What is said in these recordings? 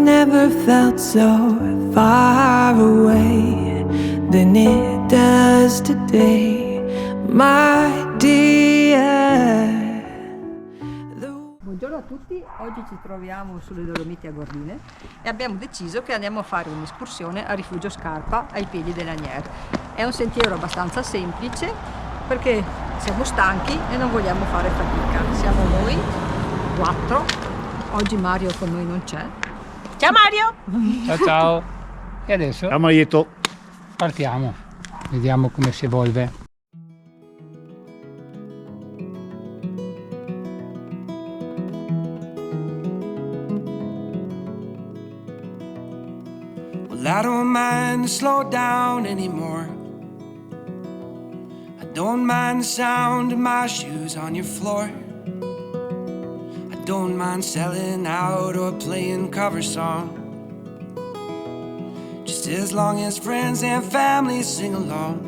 never felt so far away than it does today, my dear. Buongiorno a tutti, oggi ci troviamo sulle Dolomiti a Gordine e abbiamo deciso che andiamo a fare un'escursione a Rifugio Scarpa ai piedi dell'Anier. È un sentiero abbastanza semplice perché siamo stanchi e non vogliamo fare fatica. Siamo noi 4, oggi Mario con noi non c'è. Ciao Mario! Ciao ciao! E adesso Ciao Marietto! partiamo, vediamo come si evolve. Well, I don't mind to slow down anymore. I don't mind the sound of my shoes on your floor. I don't mind selling out or playing cover song, just as long as friends and family sing along.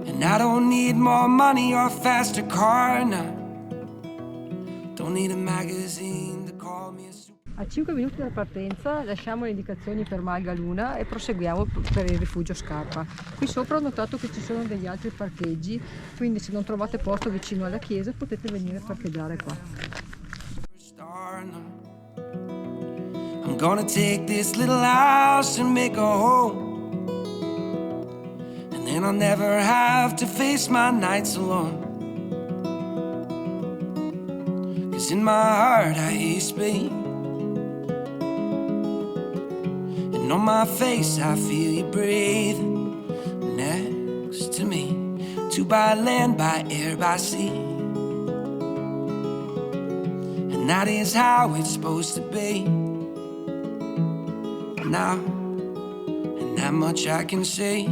And I don't need more money or a faster car, no. Don't need a magazine to call me a super. A 5 minuti dalla partenza lasciamo le indicazioni per Malga Luna e proseguiamo per il Rifugio Scarpa. Qui sopra ho notato che ci sono degli altri parcheggi, quindi se non trovate posto vicino alla chiesa potete venire a parcheggiare qua. I'm gonna take this little house and make a home, and then I'll never have to face my nights alone. 'Cause in my heart I hear you speak, and on my face I feel you breathe next to me, two by land, by air, by sea. And that is how it's supposed to be now, and that much I can say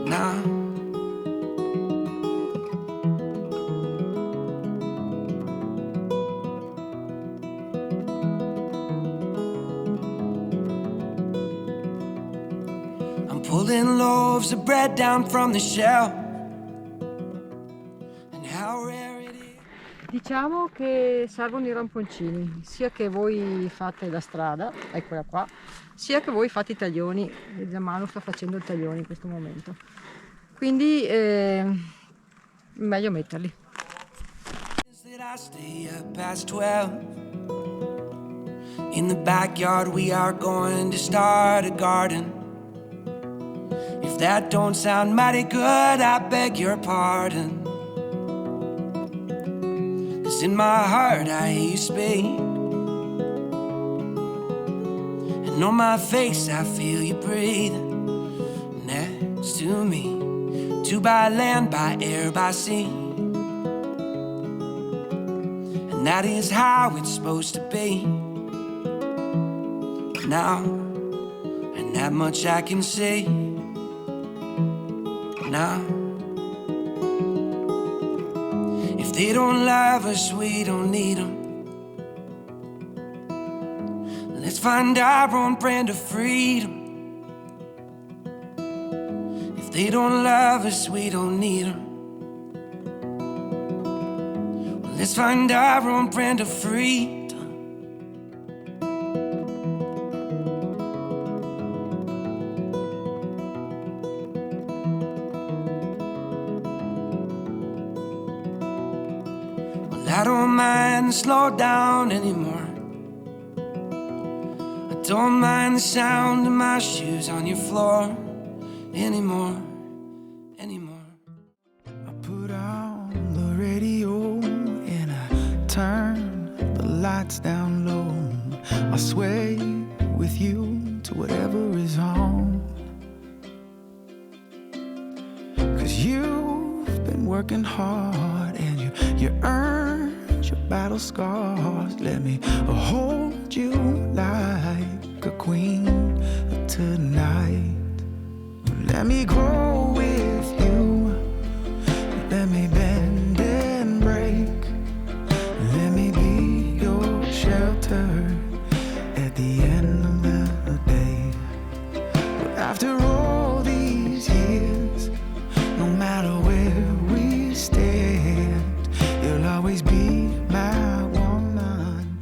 now. I'm pulling loaves of bread down from the shelf, and how rare it is. Diciamo che servono i ramponcini, sia che voi fate la strada, eccola qua, sia che voi fate i taglioni. Manu sta facendo il taglione in questo momento, quindi meglio metterli. I stay up past 12. In the backyard we are going to start a garden. If that don't sound mighty good, I beg your pardon. 'Cause in my heart I hear you speak, and on my face I feel you breathe next to me, two by land, by air, by sea. And that is how it's supposed to be now, and that much I can say now. If they don't love us, we don't need them. Let's find our own brand of freedom. If they don't love us, we don't need them. Let's find our own brand of freedom. Well, I don't mind to slow down anymore. I don't mind the sound of my shoes on your floor anymore. I put on the radio and I turn the lights down low. I sway with you to whatever is on. 'Cause you've been working hard and you earned your battle scars. Let me hold you like a queen tonight. Let me grow with you. Let me bend and break. Let me be your shelter at the end of the day. But after all these years, no matter where we stand, you'll always be my woman.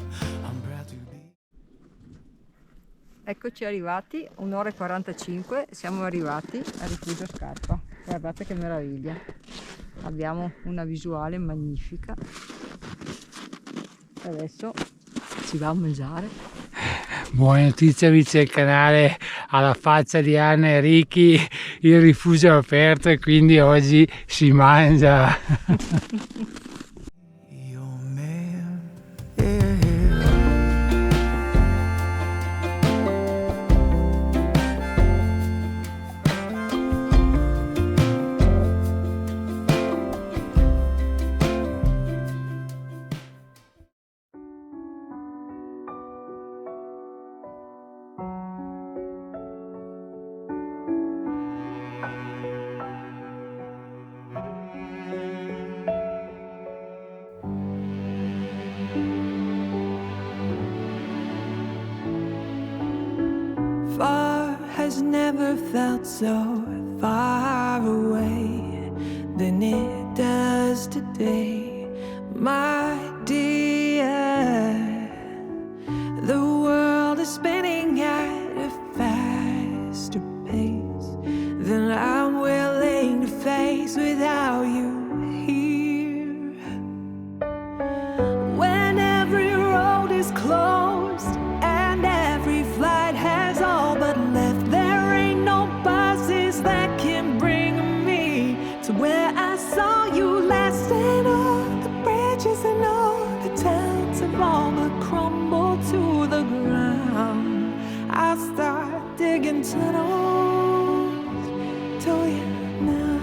Eccoci arrivati, 1:45, siamo arrivati al Rifugio Scarpa. Guardate che meraviglia, abbiamo una visuale magnifica. Adesso si va a mangiare. Buona notizia, amici del canale, alla faccia di Anna e Ricky il rifugio è aperto e quindi oggi si mangia. Your man, yeah. Far has never felt so far away than it does today, my dear. The world is spinning at a faster pace than I'm willing to face without you here. When every road is closed and every flight has all but left, there ain't no buses that can bring me to where I saw you last. And all the bridges and all the towns have all but crumbled to the ground. I start digging tunnels to you now.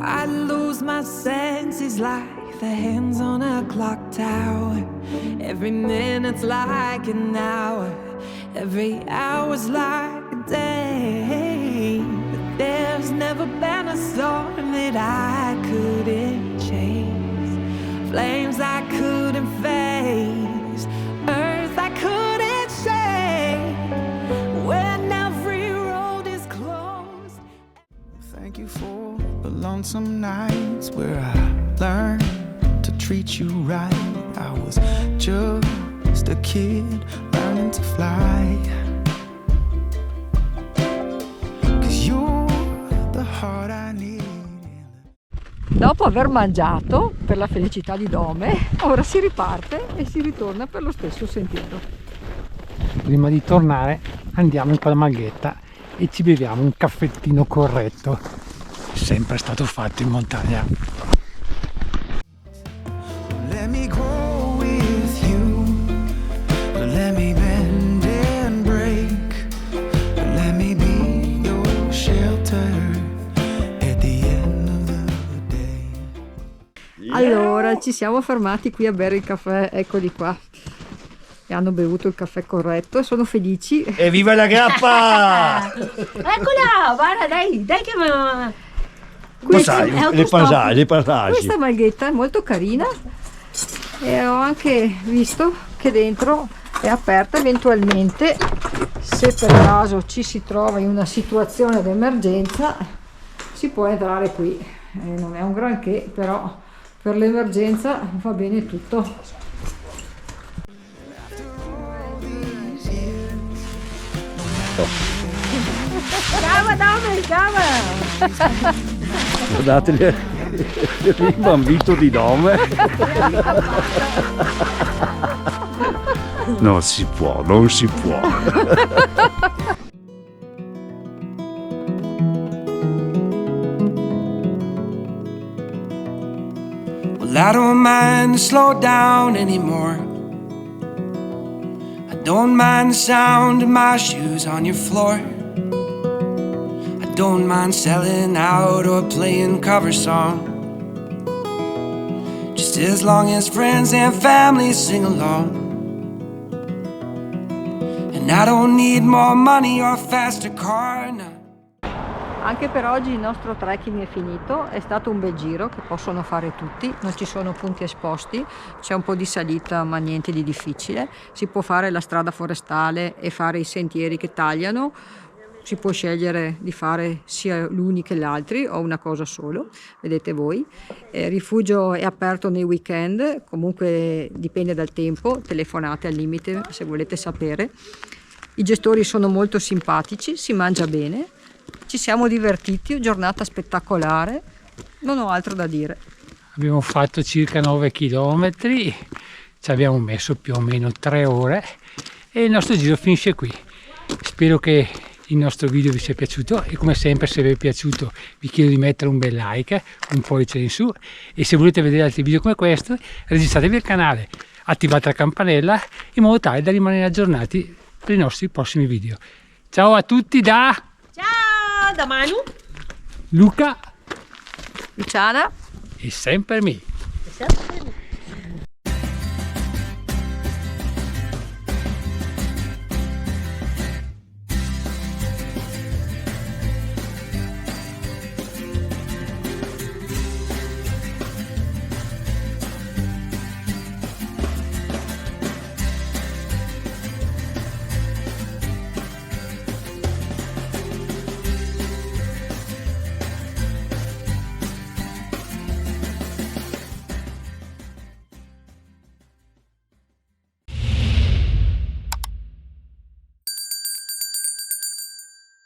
I lose my senses like the hands on a clock tower. Every minute's like an hour, every hour's like a day. But there's never been a storm that I couldn't chase, flames I couldn't face, earth I couldn't shake. When every road is closed. Thank you for the lonesome nights where I learned to treat you right. I was just a kid learning to fly. 'Cause you're the heart I need. Dopo aver mangiato per la felicità di Dome, ora si riparte e si ritorna per lo stesso sentiero. Prima di tornare andiamo in quella malghetta e ci beviamo un caffettino corretto, sempre stato fatto in montagna. Let me grow with you. Let me bend and break. Let me be your shelter at the end of the day. Allora, ci siamo fermati qui a bere il caffè, eccoli qua. E hanno bevuto il caffè corretto e sono felici. Evviva la grappa! Eccola, guarda, dai che Passaggi, è le passaggi. Questa malghetta è molto carina e ho anche visto che dentro è aperta, eventualmente se per caso ci si trova in una situazione d'emergenza si può entrare qui. Non è un granché, però per l'emergenza va bene tutto. Ciao Dome, ciao! Guardate il bambino di nome. Non si può. Well, I don't mind to slow down anymore. I don't mind the sound of my shoes on your floor. I don't mind selling out or playing cover song, just as long as friends and family sing along. And I don't need more money or a faster car now. Anche per oggi il nostro trekking è finito, è stato un bel giro che possono fare tutti, non ci sono punti esposti, c'è un po' di salita ma niente di difficile, si può fare la strada forestale e fare i sentieri che tagliano, si può scegliere di fare sia l'uni che gli altri o una cosa solo, vedete voi. Il rifugio è aperto nei weekend, comunque dipende dal tempo, telefonate al limite se volete sapere. I gestori sono molto simpatici, si mangia bene, ci siamo divertiti, giornata spettacolare, non ho altro da dire. Abbiamo fatto circa 9 km, ci abbiamo messo più o meno 3 ore e il nostro giro finisce qui. Spero che il nostro video vi sia piaciuto e come sempre se vi è piaciuto vi chiedo di mettere un bel like, un pollice in su e se volete vedere altri video come questo registratevi al canale, attivate la campanella in modo tale da rimanere aggiornati per i nostri prossimi video. Ciao a tutti da Manu, Luca Luciana e sempre me. Sì.